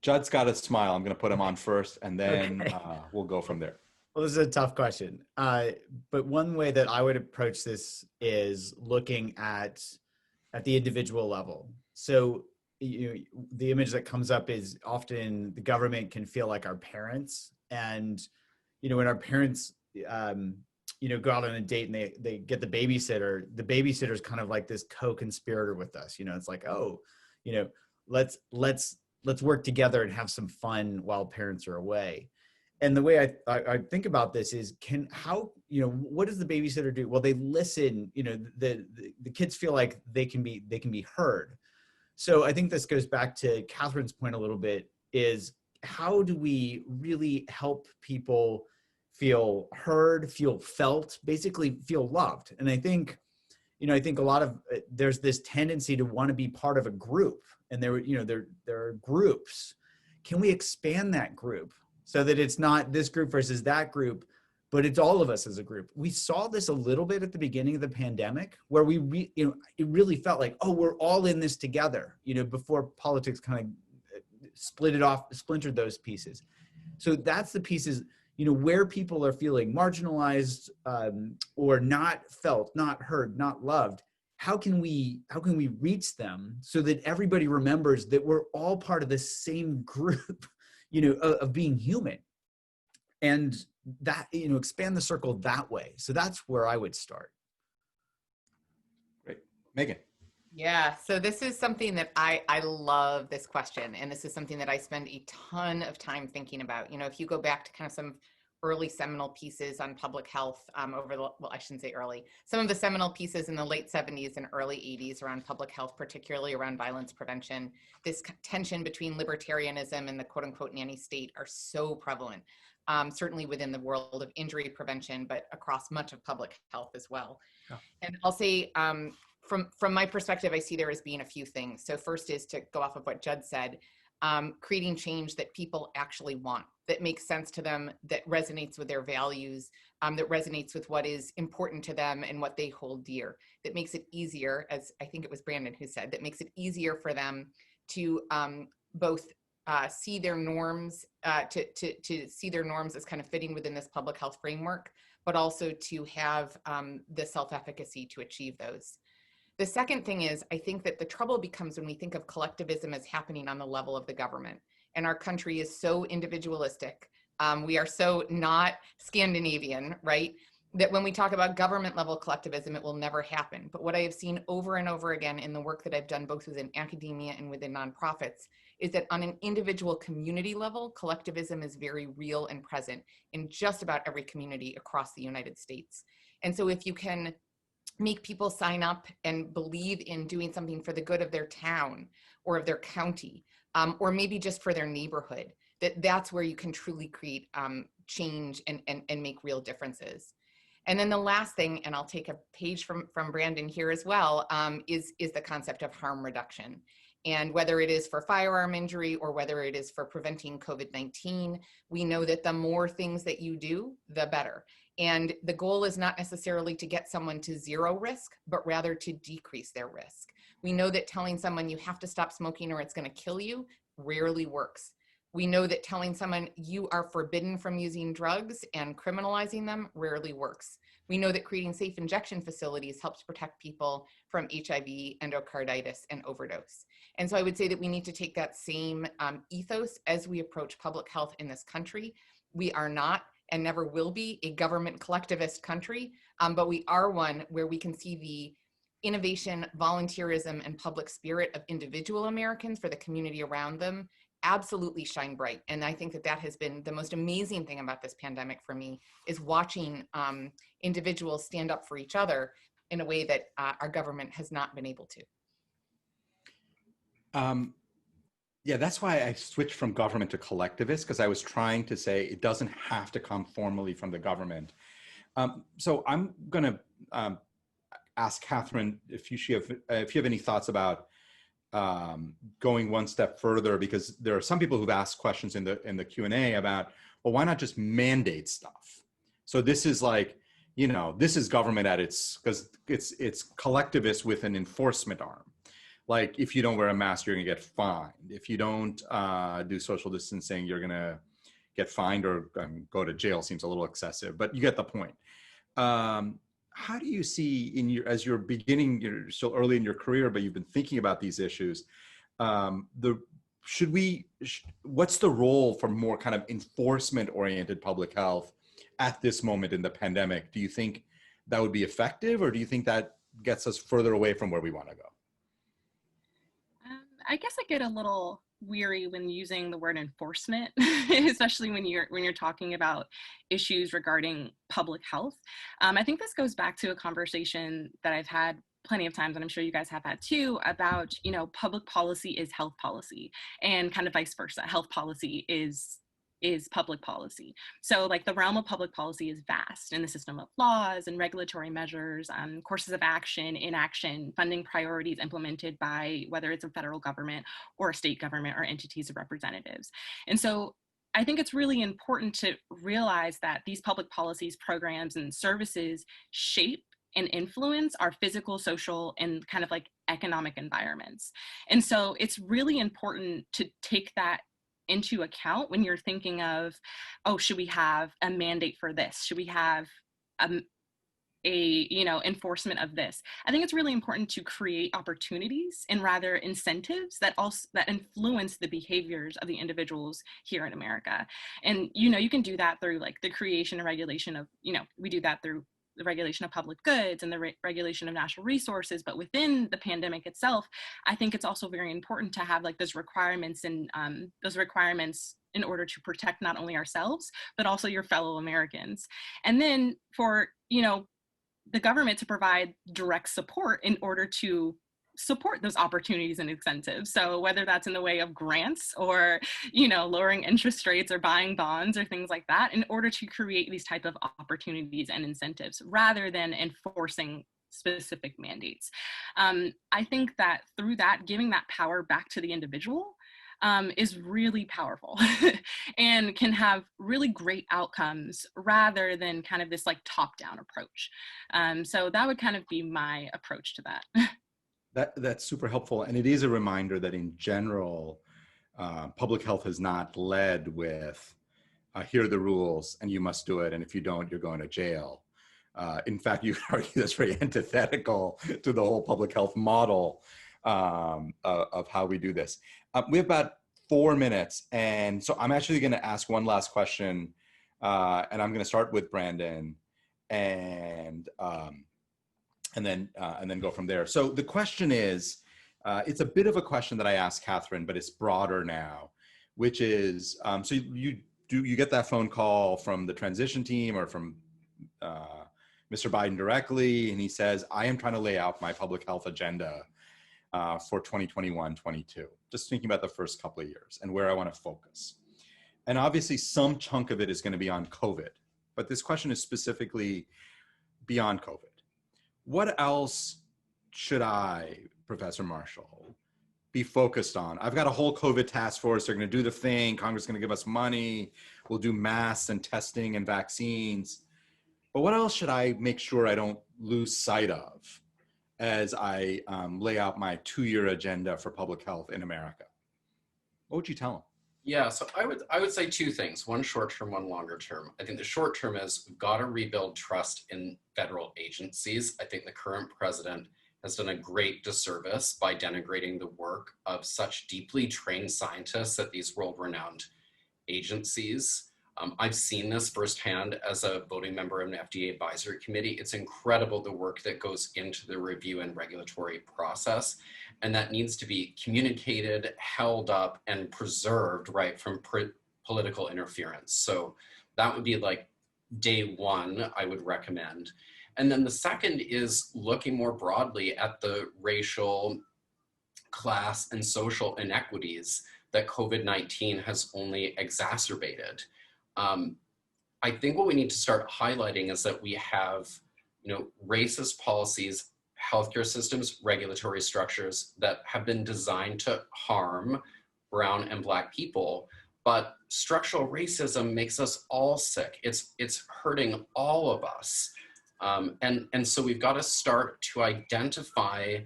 Judd's got a smile. I'm going to put him on first, and then Okay. We'll go from there. Well, this is a tough question. But one way that I would approach this is looking at the individual level. So the image that comes up is often the government can feel like our parents. And, when our parents, go out on a date and they get the babysitter is kind of like this co-conspirator with us. It's like, oh, let's work together and have some fun while parents are away. And the way I think about this is what does the babysitter do? Well, they listen, the kids feel like they can be heard. So I think this goes back to Catherine's point a little bit, is how do we really help people feel heard, feel felt, basically feel loved? And I think a lot of there's this tendency to want to be part of a group, and there are groups. Can we expand that group so that it's not this group versus that group, but it's all of us as a group? We saw this a little bit at the beginning of the pandemic, where it really felt like, oh, we're all in this together, before politics kind of splintered those pieces. So that's the pieces, where people are feeling marginalized or not felt, not heard, not loved. How can we reach them so that everybody remembers that we're all part of the same group, of being human? And that, expand the circle that way. So that's where I would start. Great. Megan. Yeah, so this is something that I love this question. And this is something that I spend a ton of time thinking about. If you go back to kind of some early seminal pieces on public health over the, well, I shouldn't say early, some of the seminal pieces in the late 70s and early 80s around public health, particularly around violence prevention. This tension between libertarianism and the quote unquote nanny state are so prevalent, certainly within the world of injury prevention, but across much of public health as well. Yeah. And I'll say, from my perspective, I see there as being a few things. So first is to go off of what Judd said, creating change that people actually want, that makes sense to them, that resonates with their values, that resonates with what is important to them and what they hold dear, that makes it easier, as I think it was Brandon who said, that makes it easier for them to both see their norms, to see their norms as kind of fitting within this public health framework, but also to have the self-efficacy to achieve those. The second thing is, I think that the trouble becomes when we think of collectivism as happening on the level of the government. And our country is so individualistic. We are so not Scandinavian, right? That when we talk about government level collectivism, it will never happen. But what I have seen over and over again in the work that I've done, both within academia and within nonprofits, is that on an individual community level, collectivism is very real and present in just about every community across the United States. And so if you can make people sign up and believe in doing something for the good of their town or of their county, or maybe just for their neighborhood, that's where you can truly create change and make real differences. And then the last thing, and I'll take a page from Brandon here as well, is the concept of harm reduction. And whether it is for firearm injury or whether it is for preventing COVID-19, we know that the more things that you do, the better. And the goal is not necessarily to get someone to zero risk, but rather to decrease their risk. We know that telling someone you have to stop smoking or it's going to kill you rarely works. We know that telling someone you are forbidden from using drugs and criminalizing them rarely works. We know that creating safe injection facilities helps protect people from HIV, endocarditis, and overdose. And so I would say that we need to take that same ethos as we approach public health in this country. We are not and never will be a government collectivist country, but we are one where we can see the innovation, volunteerism, and public spirit of individual Americans for the community around them absolutely shine bright. And I think that that has been the most amazing thing about this pandemic for me, is watching individuals stand up for each other in a way that our government has not been able to. Yeah, that's why I switched from government to collectivist, because I was trying to say it doesn't have to come formally from the government. So I'm going to ask Catherine if you have any thoughts about going one step further, because there are some people who've asked questions in the Q&A about, well, why not just mandate stuff? So this is like, you know, this is government at its, because it's collectivist with an enforcement arm. Like, if you don't wear a mask, you're gonna get fined. If you don't do social distancing, you're gonna get fined or go to jail. Seems a little excessive, but you get the point. How do you see as you're beginning, you're still early in your career, but you've been thinking about these issues, what's the role for more kind of enforcement oriented public health at this moment in the pandemic? Do you think that would be effective, or do you think that gets us further away from where we want to go? I guess I get a little weary when using the word enforcement, especially when you're talking about issues regarding public health. I think this goes back to a conversation that I've had plenty of times, and I'm sure you guys have had too, about, you know, public policy is health policy, and kind of vice versa. Health policy is public policy. So like the realm of public policy is vast in the system of laws and regulatory measures, courses of action, inaction, funding priorities implemented by whether it's a federal government or a state government or entities of representatives. And so I think it's really important to realize that these public policies, programs, and services shape and influence our physical, social, and kind of like economic environments. And so it's really important to take that into account when you're thinking of, oh, should we have a mandate for this? Should we have enforcement of this? I think it's really important to create opportunities and rather incentives that influence the behaviors of the individuals here in America. And, you know, you can do that through like the creation and regulation of, you know, we do that through the regulation of public goods and the regulation of natural resources, but within the pandemic itself, I think it's also very important to have like those requirements and those requirements in order to protect not only ourselves, but also your fellow Americans. And then for, you know, the government to provide direct support in order to support those opportunities and incentives. So whether that's in the way of grants or, you know, lowering interest rates or buying bonds or things like that, in order to create these type of opportunities and incentives rather than enforcing specific mandates. I think that through that, giving that power back to the individual is really powerful and can have really great outcomes rather than kind of this like top-down approach. So that would kind of be my approach to that. That's super helpful. And it is a reminder that in general, public health has not led with, here are the rules and you must do it. And if you don't, you're going to jail. In fact, you could argue that's very antithetical to the whole public health model of how we do this. We have about 4 minutes. And so I'm actually going to ask one last question. And I'm going to start with Brandon and then go from there. So the question is, it's a bit of a question that I asked Catherine, but it's broader now, which is, so you get that phone call from the transition team or from Mr. Biden directly, and he says, I am trying to lay out my public health agenda for 2021-22, just thinking about the first couple of years and where I want to focus. And obviously some chunk of it is going to be on COVID, but this question is specifically beyond COVID. What else should I, Professor Marshall, be focused on? I've got a whole COVID task force. They're going to do the thing. Congress is going to give us money. We'll do masks and testing and vaccines. But what else should I make sure I don't lose sight of as I lay out my 2-year agenda for public health in America? What would you tell them? Yeah, so I would say 2 things, one short term, one longer term. I think the short term is we've got to rebuild trust in federal agencies. I think the current president has done a great disservice by denigrating the work of such deeply trained scientists at these world-renowned agencies. I've seen this firsthand as a voting member of an FDA advisory committee. It's incredible the work that goes into the review and regulatory process, and that needs to be communicated, held up, and preserved, right, from political interference. So that would be like day one, I would recommend. And then the second is looking more broadly at the racial, class, and social inequities that COVID-19 has only exacerbated. I think what we need to start highlighting is that we have, racist policies, healthcare systems, regulatory structures that have been designed to harm brown and Black people. But structural racism makes us all sick. It's hurting all of us. And so we've got to start to identify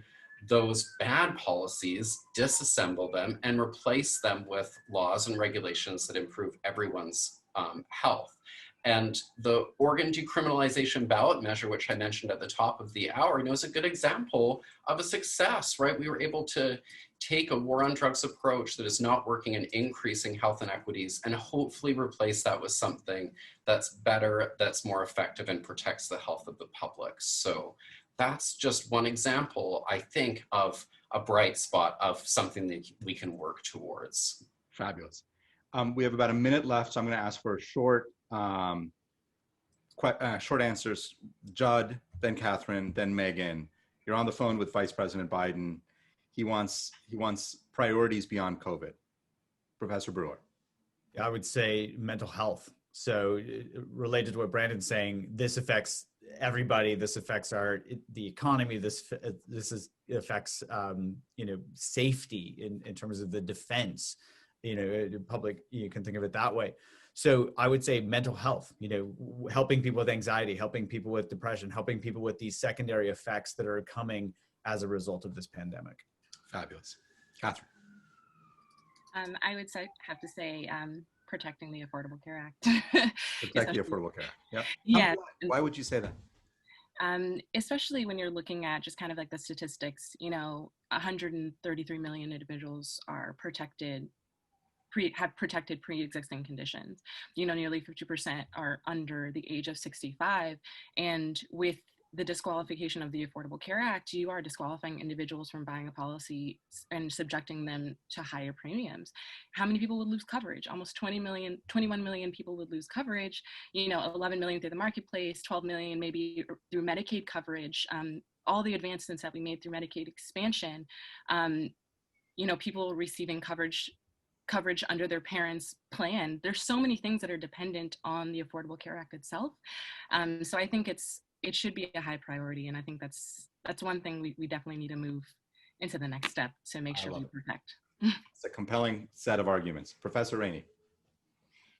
those bad policies, disassemble them, and replace them with laws and regulations that improve everyone's health. And the organ decriminalization ballot measure, which I mentioned at the top of the hour, is a good example of a success, right? We were able to take a war on drugs approach that is not working and increasing health inequities and hopefully replace that with something that's better, that's more effective, and protects the health of the public. So that's just one example, I think, of a bright spot of something that we can work towards. Fabulous. We have about a minute left, so I'm going to ask for short answers. Judd, then Catherine, then Megan. You're on the phone with Vice President Biden. He wants priorities beyond COVID. Professor Brewer. I would say mental health. So related to what Brandon's saying, this affects everybody. This affects the economy. This affects safety in terms of the defense. Public. You can think of it that way. So I would say mental health. Helping people with anxiety, helping people with depression, helping people with these secondary effects that are coming as a result of this pandemic. Fabulous. Catherine. I would have to say protecting the Affordable Care Act. Protect the Affordable Care Act. Yep. Yeah. Why would you say that? Especially when you're looking at just kind of like the statistics, 133 million individuals are protected have protected pre-existing conditions. You know, nearly 50% are under the age of 65. And with the disqualification of the Affordable Care Act, you are disqualifying individuals from buying a policy and subjecting them to higher premiums. How many people would lose coverage? Almost 21 million people would lose coverage, you know, 11 million through the marketplace, 12 million maybe through Medicaid coverage, all the advancements that we made through Medicaid expansion, you know, people receiving coverage under their parents' plan. There's so many things that are dependent on the Affordable Care Act itself. So I think it should be a high priority. And I think that's one thing we definitely need to move into the next step to make sure we protect. It's a compelling set of arguments. Professor Rainey.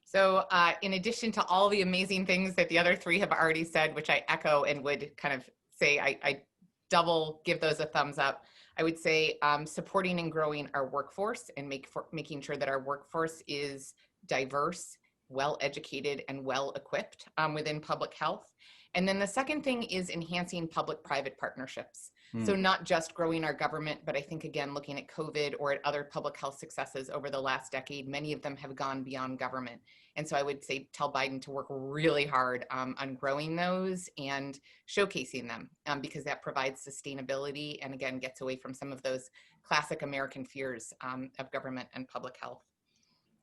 So in addition to all the amazing things that the other three have already said, which I echo and would kind of say, I double give those a thumbs up. I would say supporting and growing our workforce and making sure that our workforce is diverse, well-educated, and well-equipped within public health. And then the second thing is enhancing public-private partnerships. So not just growing our government, but I think, again, looking at COVID or at other public health successes over the last decade, many of them have gone beyond government. And so I would say, tell Biden to work really hard on growing those and showcasing them because that provides sustainability and, again, gets away from some of those classic American fears of government and public health.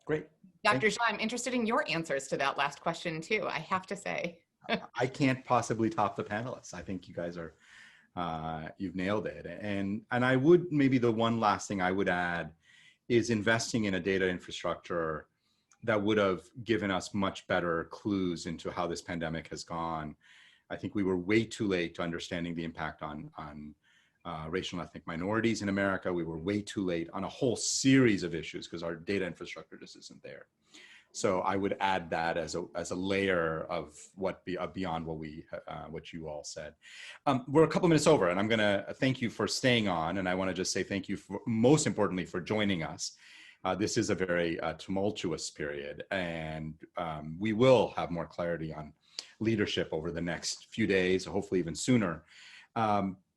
Great. Dr. Jha, I'm interested in your answers to that last question too, I have to say. I can't possibly top the panelists. I think you guys are, you've nailed it. And I would, maybe the one last thing I would add is investing in a data infrastructure that would have given us much better clues into how this pandemic has gone. I think we were way too late to understanding the impact on racial and ethnic minorities in America. We were way too late on a whole series of issues because our data infrastructure just isn't there. So I would add that as a layer of beyond what you all said. We're a couple minutes over, and I'm going to thank you for staying on, and I want to just say thank you for, most importantly, for joining us. This is a very tumultuous period, and we will have more clarity on leadership over the next few days, hopefully even sooner.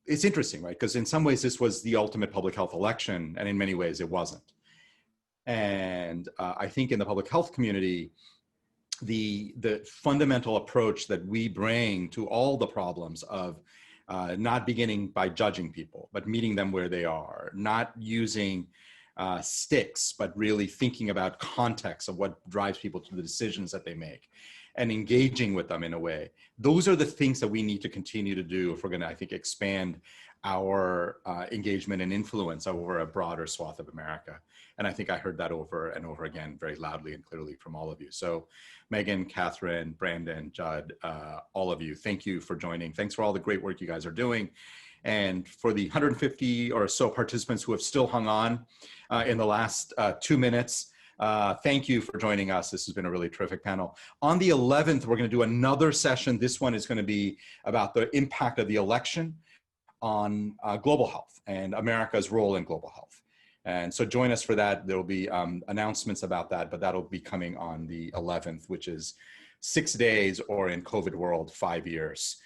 It's interesting, right? Because in some ways this was the ultimate public health election, and in many ways it wasn't. And I think in the public health community, the fundamental approach that we bring to all the problems of not beginning by judging people, but meeting them where they are, not using sticks, but really thinking about context of what drives people to the decisions that they make and engaging with them in a way. Those are the things that we need to continue to do if we're going to, I think, expand our engagement and influence over a broader swath of America. And I think I heard that over and over again, very loudly and clearly from all of you. So Megan, Catherine, Brandon, Judd, all of you, thank you for joining. Thanks for all the great work you guys are doing. And for the 150 or so participants who have still hung on in the last 2 minutes, thank you for joining us. This has been a really terrific panel. On the 11th, we're going to do another session. This one is going to be about the impact of the election on global health and America's role in global health. And so join us for that. There will be announcements about that, but that'll be coming on the 11th, which is 6 days, or in COVID world, 5 years.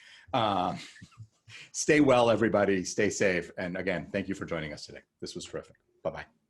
Stay well, everybody. Stay safe. And again, thank you for joining us today. This was terrific. Bye-bye.